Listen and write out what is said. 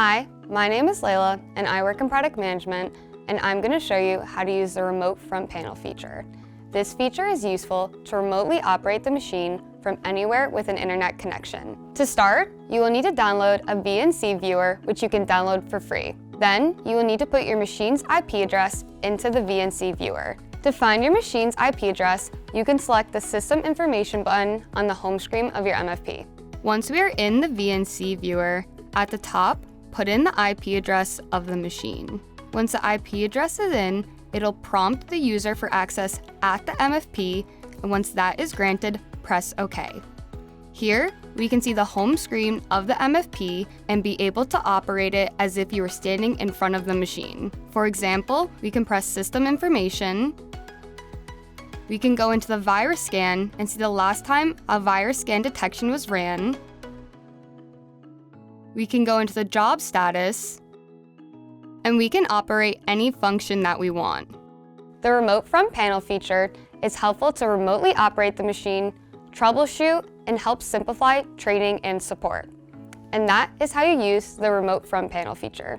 Hi, my name is Layla and I work in product management, and I'm going to show you how to use the remote front panel feature. This feature is useful to remotely operate the machine from anywhere with an internet connection. To start, you will need to download a VNC viewer, which you can download for free. Then, you will need to put your machine's IP address into the VNC viewer. To find your machine's IP address, you can select the System Information button on the home screen of your MFP. Once we are in the VNC viewer, at the top, put in the IP address of the machine. Once the IP address is in, it'll prompt the user for access at the MFP, and once that is granted, press OK. Here, we can see the home screen of the MFP and be able to operate it as if you were standing in front of the machine. For example, we can press System Information. We can go into the virus scan and see the last time a virus scan detection was ran. We can go into the job status, and we can operate any function that we want. The remote front panel feature is helpful to remotely operate the machine, troubleshoot, and help simplify training and support. And that is how you use the remote front panel feature.